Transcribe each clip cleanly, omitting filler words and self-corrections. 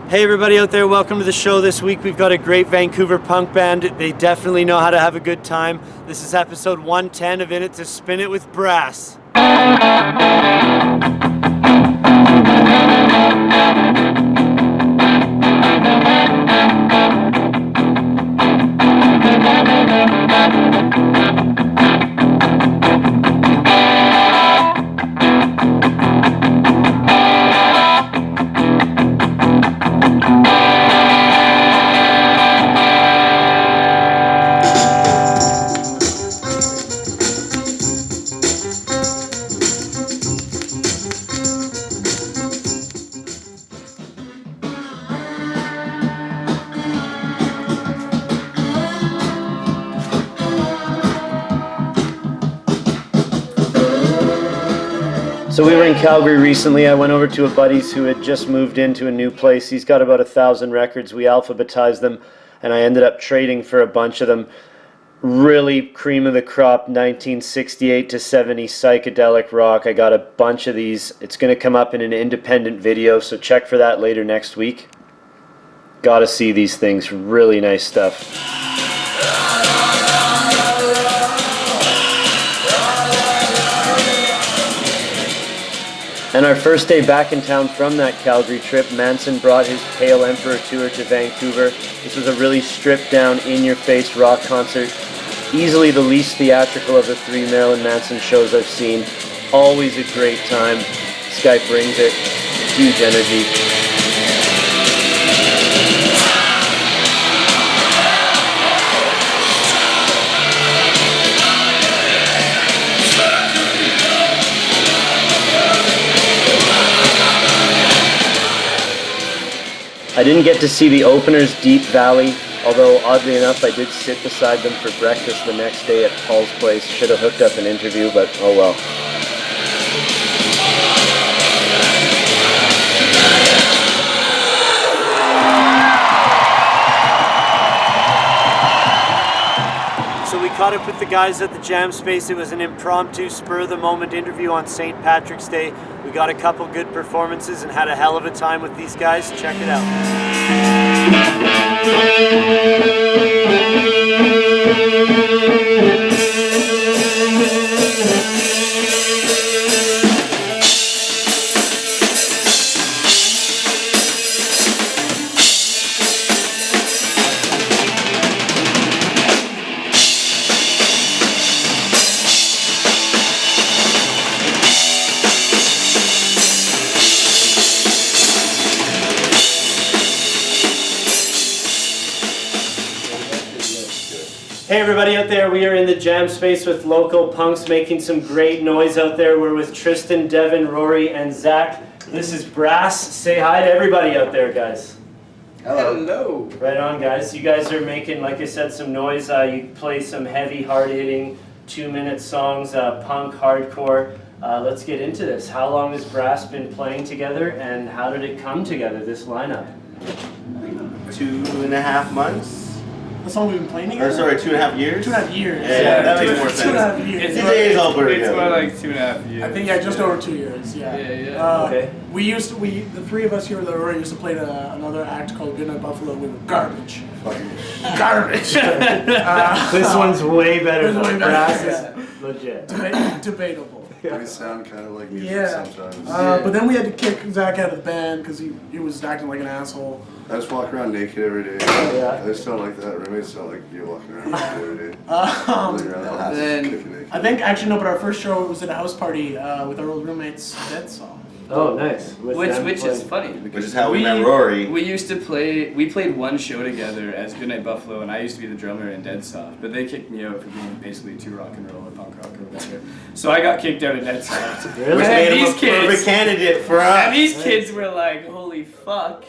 Hey everybody out there, welcome to the show. This week we've got a great Vancouver punk band. They definitely know how to have a good time. This is episode 110 of In It to Spin It with Brass. So we were in Calgary recently. I went over to a buddy's who had just moved into a new place. He's got about 1,000 records. We alphabetized them, and I ended up trading for a bunch of them. Really cream of the crop, 1968 to 70 psychedelic rock. I got a bunch of these. It's going to come up in an independent video, so check for that later next week. Gotta see these things. Really nice stuff. And our first day back in town from that Calgary trip, Manson brought his Pale Emperor tour to Vancouver. This was a really stripped down, in-your-face rock concert. Easily the least theatrical of the 3 Marilyn Manson shows I've seen. Always a great time. This guy brings it. Huge energy. I didn't get to see the openers, Deep Valley, although oddly enough I did sit beside them for breakfast the next day at Paul's place. Should have hooked up an interview, but oh well. So we caught up with the guys at the Jam Space. It was an impromptu, spur-of-the-moment interview on St. Patrick's Day. We got a couple good performances and had a hell of a time with these guys. Check it out. Hey everybody out there, we are in the Jam Space with local punks making some great noise out there. We're with Tristan, Devin, Rory, and Zach. This is Brass. Say hi to everybody out there, guys. Hello. Right on, guys. You guys are making, like I said, some noise. You play some heavy, hard-hitting, 2-minute songs, punk, hardcore. Let's get into this. How long has Brass been playing together, and how did it come together, this lineup? 2.5 months. That's all we've been playing together? Or sorry, 2.5 years? 2.5 years. Yeah, that makes more sense. 2.5 years. It's all blurry. It's more like 2.5 years. I think just over 2 years. Yeah. Okay. The 3 of us here with Aurora used to play another act called Goodnight Buffalo. We were garbage. Garbage. This one's way better than way Brass. better. Is legit. Debatable. We sound kind of like music sometimes. But then we had to kick Zach out of the band because he was acting like an asshole. I just walk around naked every day. Yeah. I just don't like that. Roommates don't like you walking around naked every day. Living around the house, then- kicking naked. I think actually no, but our first show was at a house party with our old roommate's Dead song. Oh, nice. Which is funny. Which is how we met Rory. We used to play. We played one show together as Goodnight Buffalo, and I used to be the drummer in Dead Soft. But they kicked me out for being basically too rock and roll or punk rock or whatever. So I got kicked out of Dead Soft. Really? Which And made him these a kids, perfect candidate for us. and these kids were like, "Holy fuck,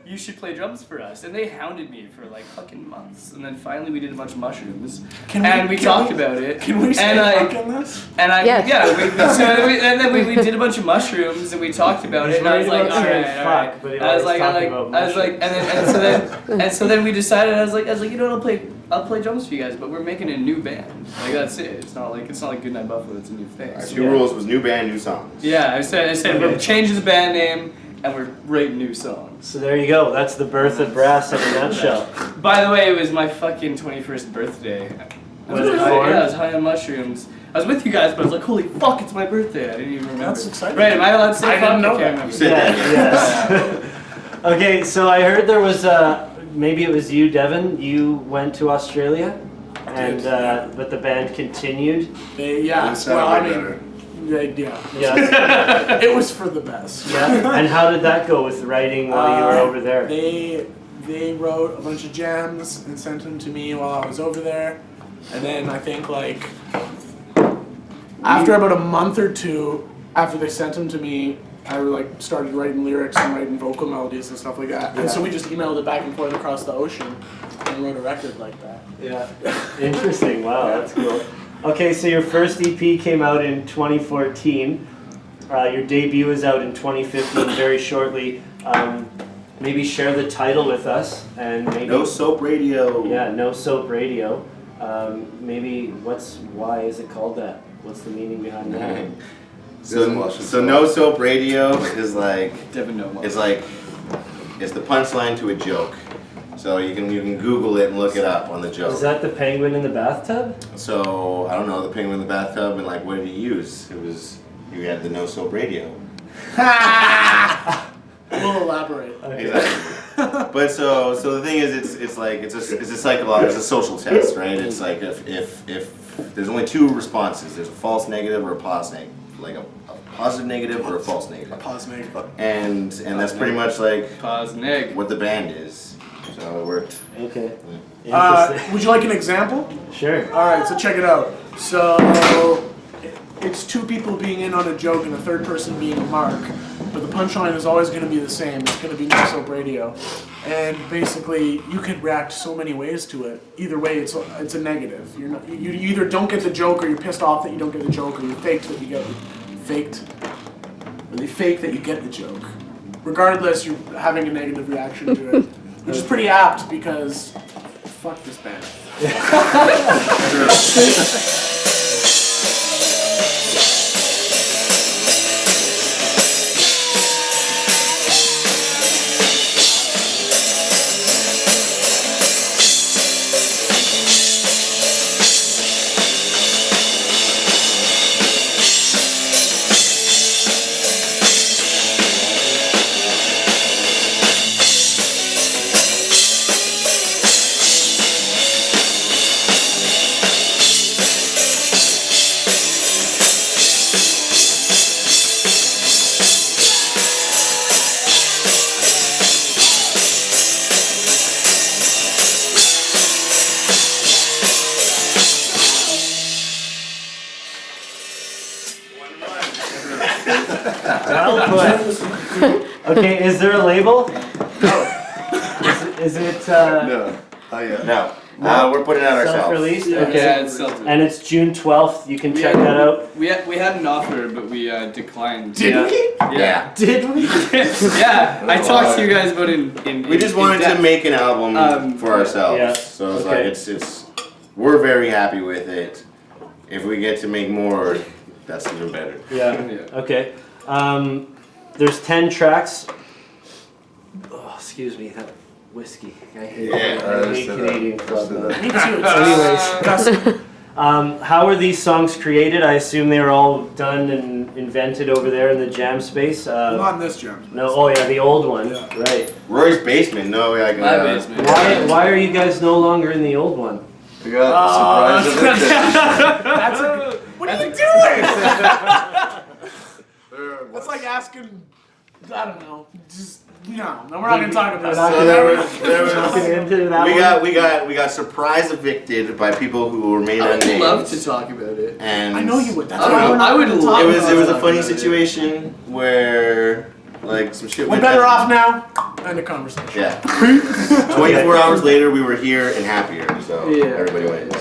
you should play drums for us." And they hounded me for like fucking months. And then finally we did a bunch of mushrooms. And we talked about it. Can we say fuck on this? And I, Yes. and then we did a bunch of mushrooms and we talked about it. And I was like, all right. But he I was always like, talking about and so then we decided. I was like, you know what? I'll play drums for you guys, but we're making a new band. Like that's it. It's not like Goodnight Buffalo. It's a new thing. Our So, 2 rules was new band, new songs. yeah, I said we're changing the band name and we're writing new songs. So there you go. That's the birth of brass in a nutshell. By the way, it was my fucking 21st birthday. Was it high, for? yeah, I was high on mushrooms. I was with you guys, but I was like, holy fuck, it's my birthday. I didn't even remember. That's exciting. Right, am I allowed to say I fuck? didn't know I that. can't You remember. said that. Yes. Okay, so I heard there was maybe it was you, Devin. You went to Australia, and but the band continued. Yeah. It sounded Well, I better. mean, yeah. Yeah. It was for the best. Yeah. And how did that go with writing while you were over there? They wrote a bunch of jams and sent them to me while I was over there, and then I think like after about a month or two after they sent them to me, I like started writing lyrics and writing vocal melodies and stuff like that. And so we just emailed it back and forth across the ocean and wrote a record like that. Yeah. Interesting. Wow, that's cool. Okay, so your first EP came out in 2014. Your debut is out in 2015, very shortly. Maybe share the title with us, and maybe No Soap Radio. Yeah, No Soap Radio. Maybe why is it called that? What's the meaning behind that? So No Soap Radio is like Devin no more. it's like it's the punchline to a joke. So you can Google it and look it up on the joke. Is that the penguin in the bathtub? So I don't know, the penguin in the bathtub, and like what did he use? You had the No Soap Radio. We'll elaborate. Exactly. But so the thing is, it's a psychological, it's a social test, right? It's like if there's only two responses, there's a false negative or a positive, like a positive negative or a false negative. Pause negative. And that's pretty much like Pause neg. what the band is. So it worked. Okay. Interesting. Would you like an example? Sure. Alright, so check it out. So it's two people being in on a joke and a third person being a mark. But the punchline is always going to be the same. It's going to be No Soap Radio. And basically, you could react so many ways to it. Either way, it's a negative. You either don't get the joke, or you're pissed off that you don't get the joke, or you're faked that you get or they fake that you get the joke. Regardless, you're having a negative reaction to it, which is pretty apt because fuck this band. Well put. Okay, is there a label? Is it No. Oh yeah. No, we're putting it out ourselves. self-released? Yeah, Okay. it's self- And it's June 12th. You can check that out. We had an offer, but we declined. Did we? Yeah. Did we? Yeah, I talked to you guys about in We just wanted to make an album for ourselves. Yeah. So it's Okay. like we're very happy with it. If we get to make more, that's even better. Yeah. Yeah. Okay. There's 10 tracks. Oh, excuse me, that whiskey. I hate, Yeah. I hate Canadian Club. Me man. too. Anyways, how are these songs created? I assume they were all done and invented over there in the jam space. Not in this jam. No, oh yeah, the old one. Yeah. Right. Rory's basement. No, like My basement. Why are you guys no longer in the old one? We got the surprise of it. That's a, what are you doing? That's like asking, I don't know, just, no, we're not going to talk about We're not that. gonna get into that one. we got surprise evicted by people who were made I would unnamed. love to talk about it. And I know you would, that's I why would- we're not I would gonna love- talk It was about a it. funny situation where like some shit We're went better down. off now. End of conversation. Yeah. 24 hours later, we were here and happier. So Yeah. everybody wins.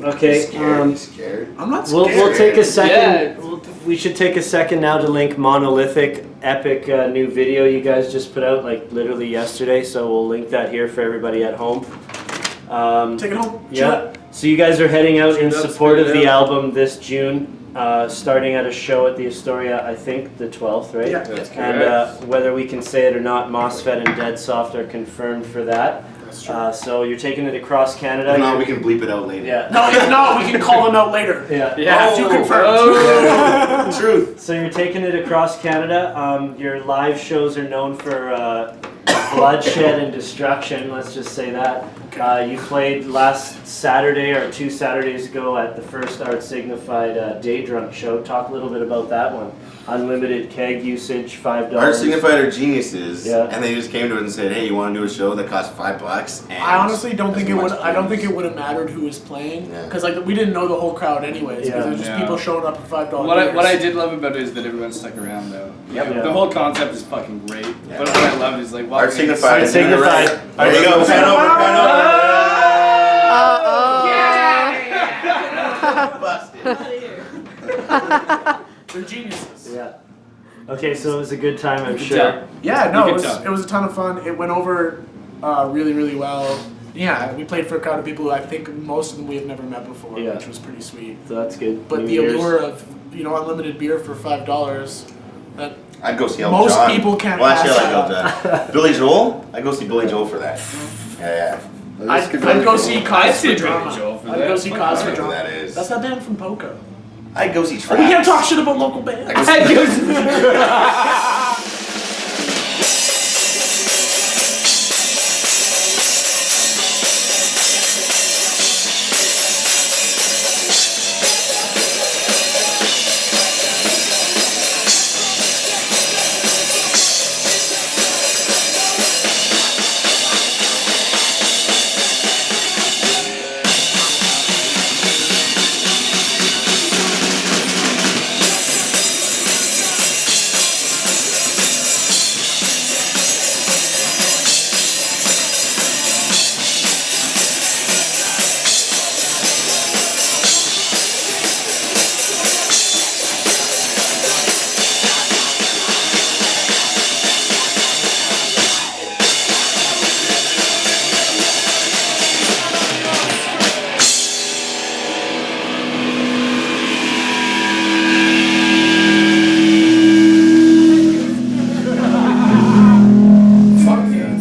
Okay. Scared. I'm not scared. We'll take a second. Yeah. We should take a second now to link Monolithic epic new video you guys just put out like literally yesterday. So we'll link that here for everybody at home. Take it home. Yeah. So you guys are heading out in Tune up, support of spit it the out. album this June. starting at a show at the Astoria, I think the 12th, right? Yeah. That's And whether we can say it or not, MOSFET and Dead Soft are confirmed for that. That's true. So you're taking it across Canada. If not, we can bleep it out later. Yeah. No, if not, we can call them out later. Yeah. Yeah. You confirmed. Truth. So you're taking it across Canada. Your live shows are known for bloodshed and destruction. Let's just say that. You played last Saturday or 2 Saturdays ago at the First Art Signified Day Drunk show. Talk a little bit about that one. Unlimited keg usage, $5. Art Signified are geniuses, Yeah. and they just came to us and said, "Hey, you want to do a show that costs $5?" And I honestly don't think it as would. much I don't think please. it would have mattered who was playing, Yeah. because like we didn't know the whole crowd anyways. Because Yeah. it was just Yeah. people showing up at $5. What I did love about it is that everyone stuck around though. Yep. Yeah. The whole concept is fucking great. Yeah. But what I loved is like Art walking in- Signified. Art Signified. There you go. Pen over. Pen over. They're geniuses. Yeah. Okay, so it was a good time, I'm Good sure. time. Yeah, no, You it could was, tell. it was a ton of fun. It went over really, really well. Yeah, we played for a crowd of people who I think most of them we have never met before, Yeah. which was pretty sweet. So that's good. But New the Year's. allure of unlimited beer for $5, that I'd go see Elton Most John. people can't Well, actually, I pass like Elton John. Billy Joel. I'd go see Billy Joel for that. Yeah, I'd go see Cause I'd for see Billy Drama. Joel for I'd that. go see Fuck, Cause I for don't know who Drama. that is. That's that band from Poco. I'd go see We Travis. can't talk shit about local bands.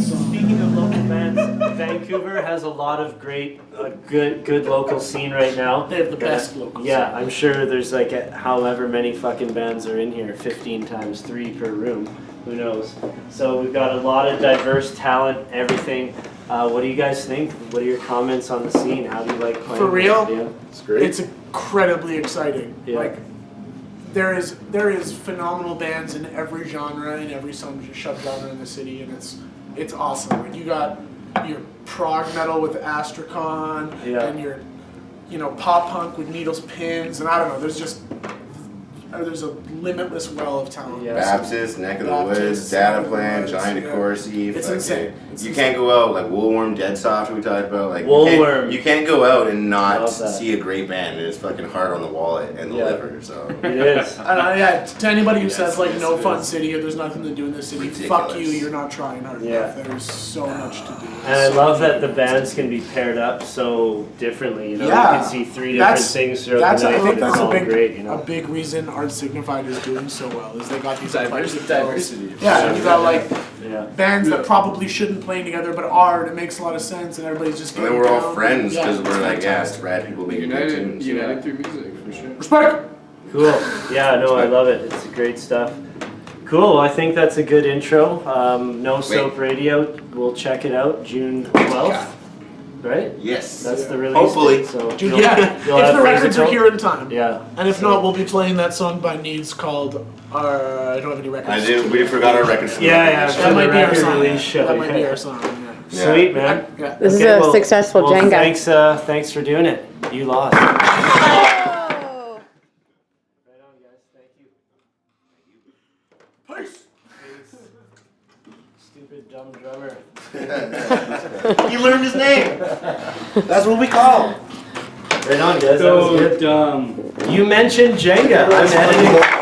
Speaking of local bands, Vancouver has a lot of great, good local scene right now. They have the best local Yeah, scene. I'm sure there's like however many fucking bands are in here, 15 times 3 per room. Who knows? So we've got a lot of diverse talent, everything. What do you guys think? What are your comments on the scene? How do you like playing? For real? Yeah. It's great. It's incredibly exciting. Yeah. Like there is phenomenal bands in every genre, in every subgenre in the city, and it's awesome. Like you got your prog metal with Astrakhan, Yeah. and your pop punk with Needles Pins, and I don't know. There's a limitless well of talent. Yeah. Baptist, Neck of the Baptist, Woods, Neck Data of the Plan, Woods, Giant yeah. Corsi. It's fucking- insane. It's you insane. can't go out like Woolworm, Dead Soft. We talked about like Woolworm. You can't go out and not Love that. see a great band. It's fucking hard on the wallet and the Yeah. liver. So It is. Yeah, to anybody who Yes, says like yes, no it fun is. city or there's nothing to do in this city, fuck you, Ridiculous. you're not trying hard Yeah. enough. There's so much to do. And I So love many that the things. bands can be paired up so differently. You know, Yeah. you can see 3 different things throughout That's the night. I think and that's it's a all big great. You know. a big reason Art Signified is doing so well is they got these eclectic Diversity. bills. Yeah, and you got like Yeah. bands that probably shouldn't play together but are, and it makes a lot of sense, and everybody's just. and then getting we're all down. friends Yeah, because we're like, yeah, fantastic. rad people making good United, tunes. united through music for sure. Respect. Cool. Yeah, no, I love it. It's great stuff. Cool. I think that's a good intro. No Soap Radio. We'll check it out June 12th. Right? Yes. That's the release. Hopefully. date, so Dude, you'll- yeah, you'll if have the records are physical- here in time. Yeah. And if not, we'll be playing that song by Needs called I don't have any records. We forgot our records. Yeah, yeah. That might be our record song. release show, That might be yeah. our song. Yeah. Sweet, man. Yeah. This Okay, is a well- successful well, Jenga. Thanks for doing it. You lost. Oh. Right on, guys. Thank you. Peace. Stupid dumb drummer. He learned his name. That's what we call him. Right on, guys. That was So good. dumb. You mentioned Jenga. I'm editing.